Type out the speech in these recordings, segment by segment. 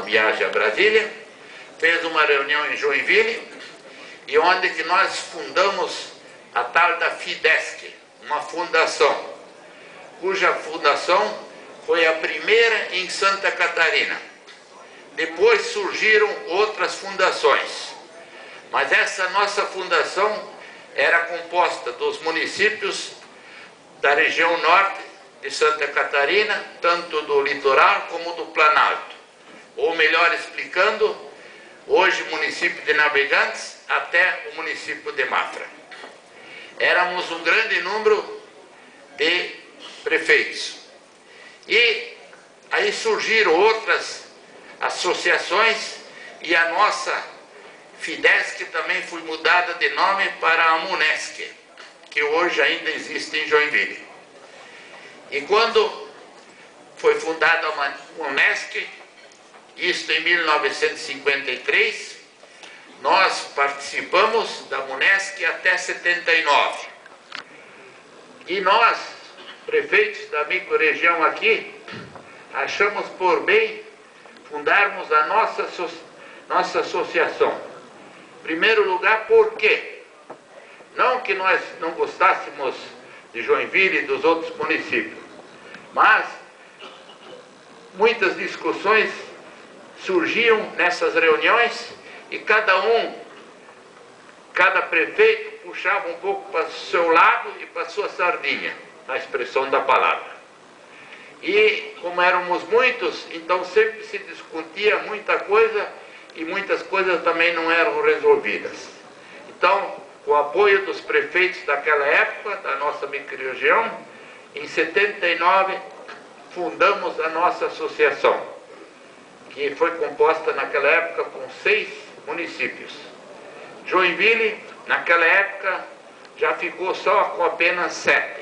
viagem a Brasília, fez uma reunião em Joinville, e onde que nós fundamos a tal da FIDESC, uma fundação, cuja fundação foi a primeira em Santa Catarina. Depois surgiram outras fundações, mas essa nossa fundação era composta dos municípios da região norte de Santa Catarina, tanto do litoral como do Planalto, ou melhor explicando, hoje município de Navegantes até o município de Mafra. Éramos um grande número de prefeitos. E aí surgiram outras associações e a nossa FIDESC também foi mudada de nome para a MUNESC, que hoje ainda existe em Joinville. E quando foi fundada a MUNESC, isto em 1953, nós participamos da MUNESC até 79. E nós, prefeitos da microrregião aqui, achamos por bem fundarmos a nossa associação. Em primeiro lugar, por quê? Não que nós não gostássemos de Joinville e dos outros municípios, mas muitas discussões surgiam nessas reuniões e cada prefeito puxava um pouco para o seu lado e para a sua sardinha, na expressão da palavra. E como éramos muitos, então sempre se discutia muita coisa e muitas coisas também não eram resolvidas. Então, com o apoio dos prefeitos daquela época, da nossa microrregião, em 79 fundamos a nossa associação, que foi composta naquela época com 6 municípios. Joinville, naquela época, já ficou só com apenas 7.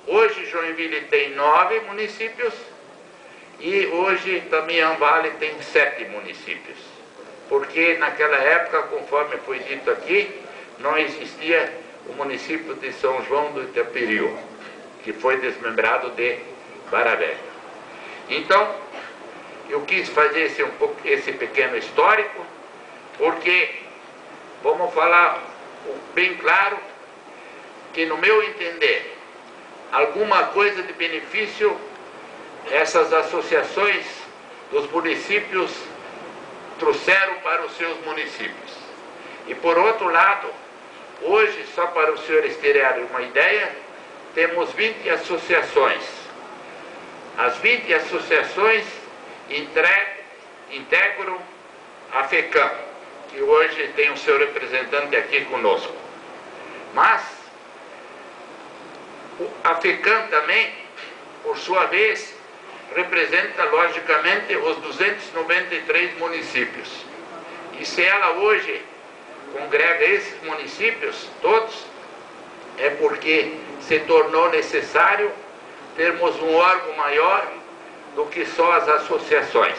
Hoje Joinville tem 9 municípios e hoje também Anvale tem 7 municípios. Porque naquela época, conforme foi dito aqui, não existia o município de São João do Itaperiú, que foi desmembrado de Barra-Velha. Então, eu quis fazer esse pequeno histórico, porque vamos falar bem claro que, no meu entender, alguma coisa de benefício essas associações dos municípios trouxeram para os seus municípios. E por outro lado, hoje, só para os senhores terem uma ideia, temos 20 associações. As 20 associações integram a FECAM, que hoje tem o seu representante aqui conosco. Mas a FECAM também, por sua vez, representa logicamente os 293 municípios. E se ela hoje congrega esses municípios todos, é porque se tornou necessário termos um órgão maior do que só as associações.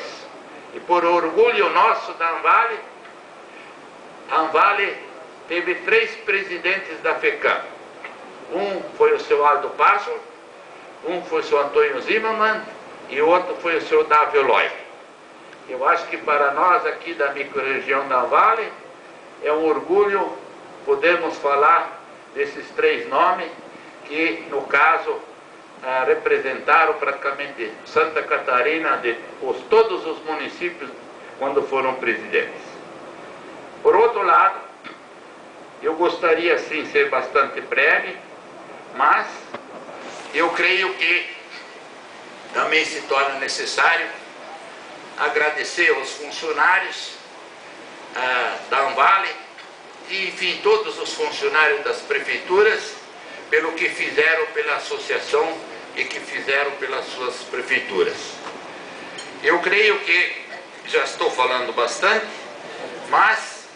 E por orgulho nosso da Anvale, a Anvale teve 3 presidentes da FECAM. Um foi o seu Aldo Passo, um foi o seu Antônio Zimmermann e outro foi o seu Davi Eloy. Eu acho que para nós aqui da microrregião da Anvale é um orgulho podermos falar desses 3 nomes que, no caso, representaram praticamente Santa Catarina, todos os municípios, quando foram presidentes. Por outro lado, eu gostaria sim ser bastante breve, mas eu creio que também se torna necessário agradecer aos funcionários da Anvale e, enfim, todos os funcionários das prefeituras pelo que fizeram pela associação e que fizeram pelas suas prefeituras. Eu creio que já estou falando bastante, mas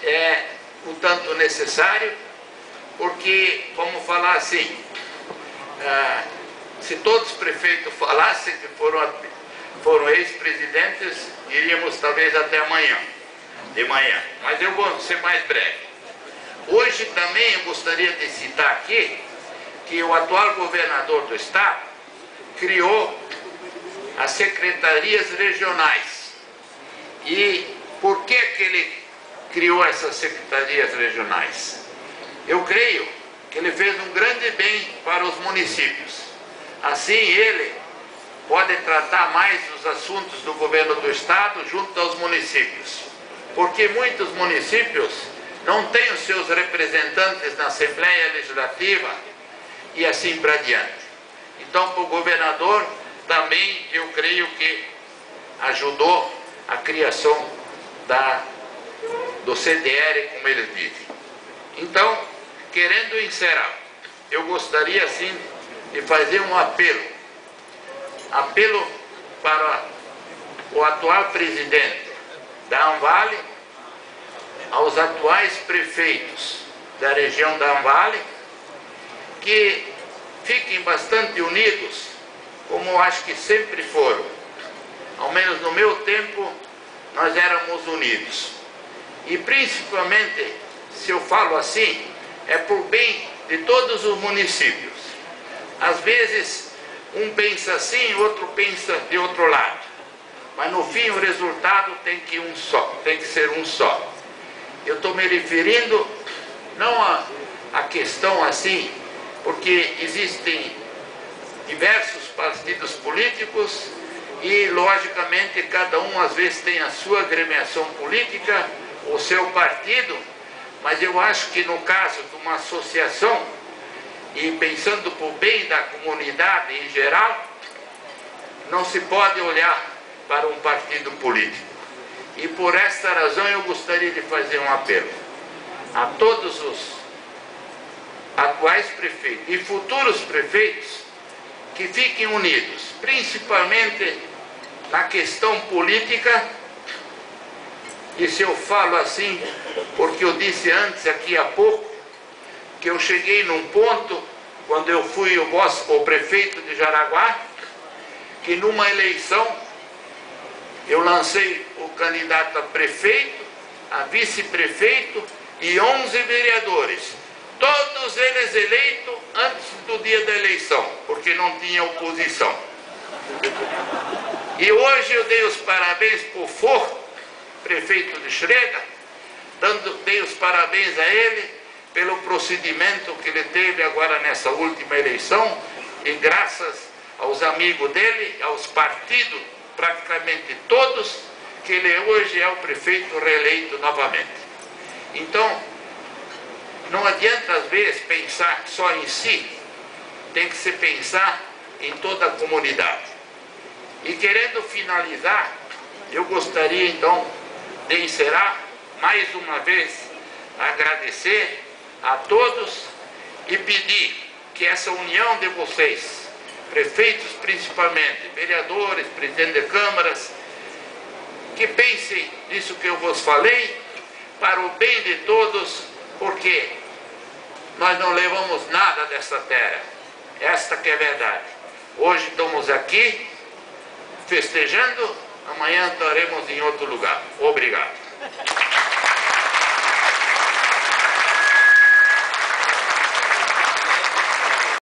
é um tanto necessário, porque, vamos falar assim, se todos os prefeitos falassem que foram ex-presidentes, iríamos talvez até amanhã, de manhã, mas eu vou ser mais breve. Hoje também eu gostaria de citar aqui que o atual governador do estado criou as secretarias regionais, E por que ele criou essas secretarias regionais? Eu creio que ele fez um grande bem para os municípios. Assim ele pode tratar mais os assuntos do governo do estado junto aos municípios. Porque muitos municípios não têm os seus representantes na Assembleia Legislativa e assim para diante. Então, para o governador, também eu creio que ajudou a criação do CDR, como eles dizem. Então, querendo encerrar, eu gostaria, sim, de fazer um apelo para o atual presidente da ANVALE, aos atuais prefeitos da região da ANVALE, que fiquem bastante unidos, como eu acho que sempre foram. Ao menos no meu tempo, nós éramos unidos. E principalmente, se eu falo assim, é por bem de todos os municípios. Às vezes, um pensa assim, outro pensa de outro lado. Mas no fim, o resultado tem que ser um só. Eu estou me referindo não a questão assim, porque existem diversos partidos políticos e, logicamente, cada um às vezes tem a sua agremiação política, o seu partido, mas eu acho que no caso de uma associação, e pensando por bem da comunidade em geral, não se pode olhar para um partido político. E por esta razão eu gostaria de fazer um apelo a todos os atuais prefeitos e futuros prefeitos que fiquem unidos, principalmente na questão política. E se eu falo assim, porque eu disse antes aqui há pouco, que eu cheguei num ponto, quando eu fui o prefeito de Jaraguá, que numa eleição eu lancei o candidato a prefeito, a vice-prefeito e 11 vereadores. Todos eles eleitos antes do dia da eleição, porque não tinha oposição. E hoje eu dei os parabéns para o Forro, prefeito de Xrega, dei os parabéns a ele pelo procedimento que ele teve agora nessa última eleição, e graças aos amigos dele, aos partidos, praticamente todos, que ele hoje é o prefeito reeleito novamente. Então, não adianta às vezes pensar só em si, tem que se pensar em toda a comunidade. E querendo finalizar, eu gostaria então de encerrar mais uma vez, agradecer a todos e pedir que essa união de vocês, prefeitos principalmente, vereadores, presidentes de câmaras, que pensem nisso que eu vos falei, para o bem de todos, porque nós não levamos nada dessa terra, esta que é a verdade. Hoje estamos aqui festejando, amanhã estaremos em outro lugar. Obrigado.